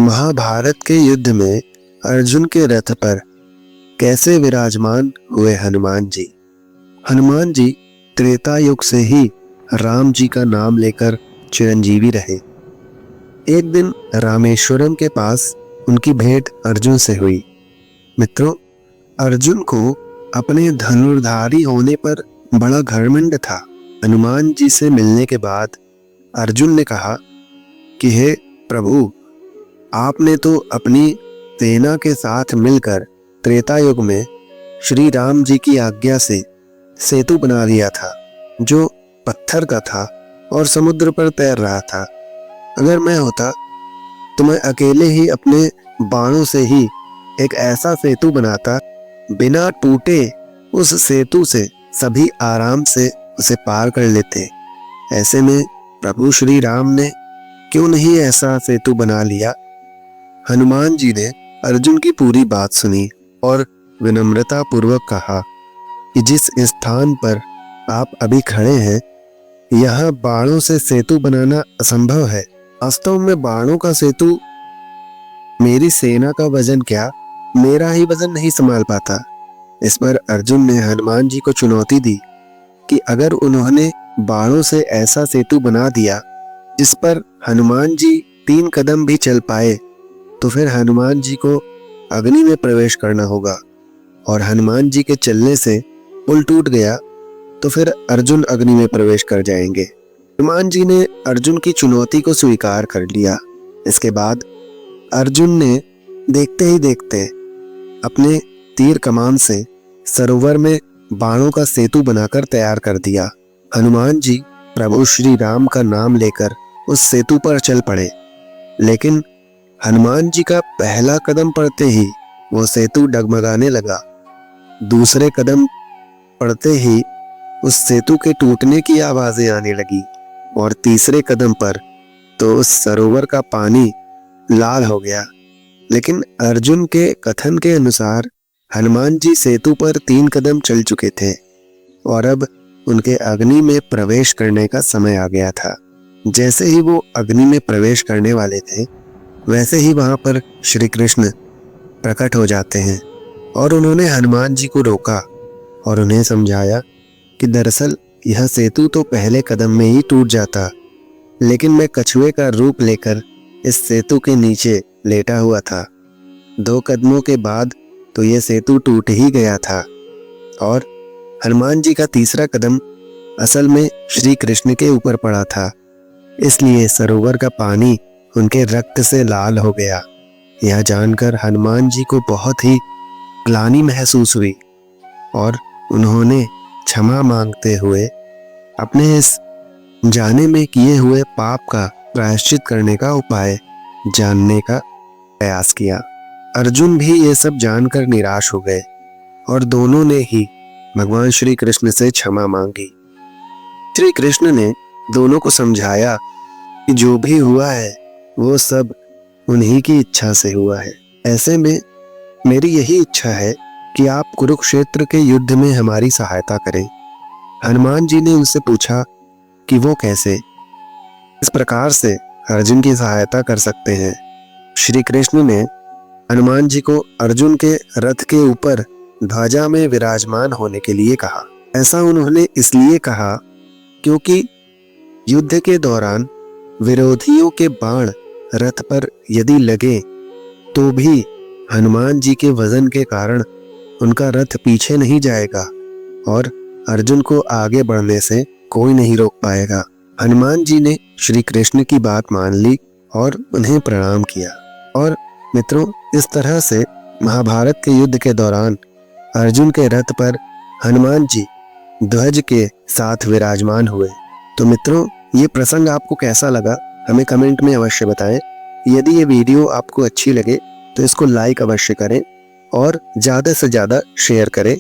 महाभारत के युद्ध में अर्जुन के रथ पर कैसे विराजमान हुए हनुमान जी। हनुमान जी त्रेता युग से ही राम जी का नाम लेकर चिरंजीवी रहे। एक दिन रामेश्वरम के पास उनकी भेंट अर्जुन से हुई। मित्रों, अर्जुन को अपने धनुर्धारी होने पर बड़ा घमंड था। हनुमान जी से मिलने के बाद अर्जुन ने कहा कि हे प्रभु, आपने तो अपनी सेना के साथ मिलकर त्रेता युग में श्री राम जी की आज्ञा से सेतु बना दिया था जो पत्थर का था और समुद्र पर तैर रहा था। अगर मैं होता तो मैं अकेले ही अपने बाणों से ही एक ऐसा सेतु बनाता, बिना टूटे उस सेतु से सभी आराम से उसे पार कर लेते। ऐसे में प्रभु श्री राम ने क्यों नहीं ऐसा सेतु बना लिया। हनुमान जी ने अर्जुन की पूरी बात सुनी और विनम्रता पूर्वक कहा कि जिस स्थान पर आप अभी खड़े हैं, यहाँ बाणों से सेतु बनाना असंभव है। वास्तव में बाणों का सेतु मेरी सेना का वजन क्या, मेरा ही वजन नहीं संभाल पाता। इस पर अर्जुन ने हनुमान जी को चुनौती दी कि अगर उन्होंने बाणों से ऐसा सेतु बना दिया जिस पर हनुमान जी 3 कदम भी चल पाए, तो फिर हनुमान जी को अग्नि में प्रवेश करना होगा, और हनुमान जी के चलने से पुल टूट गया तो फिर अर्जुन अग्नि में प्रवेश कर जाएंगे। हनुमान जी ने अर्जुन की चुनौती को स्वीकार कर लिया। इसके बाद अर्जुन ने देखते ही देखते अपने तीर कमान से सरोवर में बाणों का सेतु बनाकर तैयार कर दिया। हनुमान जी प्रभु श्री राम का नाम लेकर उस सेतु पर चल पड़े, लेकिन हनुमान जी का पहला कदम पड़ते ही वो सेतु डगमगाने लगा। दूसरे कदम पड़ते ही उस सेतु के टूटने की आवाजें आने लगी, और तीसरे कदम पर तो उस सरोवर का पानी लाल हो गया। लेकिन अर्जुन के कथन के अनुसार हनुमान जी सेतु पर 3 कदम चल चुके थे और अब उनके अग्नि में प्रवेश करने का समय आ गया था। जैसे ही वो अग्नि में प्रवेश करने वाले थे, वैसे ही वहां पर श्री कृष्ण प्रकट हो जाते हैं और उन्होंने हनुमान जी को रोका और उन्हें समझाया कि दरअसल यह सेतु तो पहले कदम में ही टूट जाता, लेकिन मैं कछुए का रूप लेकर इस सेतु के नीचे लेटा हुआ था। 2 कदमों के बाद तो यह सेतु टूट ही गया था, और हनुमान जी का तीसरा कदम असल में श्री कृष्ण के ऊपर पड़ा था, इसलिए सरोवर का पानी उनके रक्त से लाल हो गया। यह जानकर हनुमान जी को बहुत ही ग्लानि महसूस हुई और उन्होंने क्षमा मांगते हुए अपने इस जाने में किए हुए पाप का प्रायश्चित करने का उपाय जानने का प्रयास किया। अर्जुन भी ये सब जानकर निराश हो गए और दोनों ने ही भगवान श्री कृष्ण से क्षमा मांगी। श्री कृष्ण ने दोनों को समझाया कि जो भी हुआ है वो सब उन्हीं की इच्छा से हुआ है। ऐसे में मेरी यही इच्छा है कि आप कुरुक्षेत्र के युद्ध में हमारी सहायता करें। हनुमान जी ने उनसे पूछा कि वो कैसे, इस प्रकार से अर्जुन की सहायता कर सकते हैं। श्री कृष्ण ने हनुमान जी को अर्जुन के रथ के ऊपर ध्वजा में विराजमान होने के लिए कहा। ऐसा उन्होंने इसलिए कहा क्योंकि युद्ध के दौरान विरोधियों के बाण रथ पर यदि लगे तो भी हनुमान जी के वजन के कारण उनका रथ पीछे नहीं जाएगा और अर्जुन को आगे बढ़ने से कोई नहीं रोक पाएगा। हनुमान जी ने श्री कृष्ण की बात मान ली और उन्हें प्रणाम किया। और मित्रों, इस तरह से महाभारत के युद्ध के दौरान अर्जुन के रथ पर हनुमान जी ध्वज के साथ विराजमान हुए। तो मित्रों, ये प्रसंग आपको कैसा लगा हमें कमेंट में अवश्य बताएं। यदि ये वीडियो आपको अच्छी लगे तो इसको लाइक अवश्य करें और ज़्यादा से ज़्यादा शेयर करें।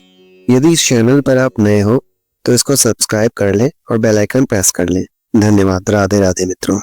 यदि इस चैनल पर आप नए हो तो इसको सब्सक्राइब कर लें और बेल आइकन प्रेस कर लें। धन्यवाद। राधे राधे मित्रों।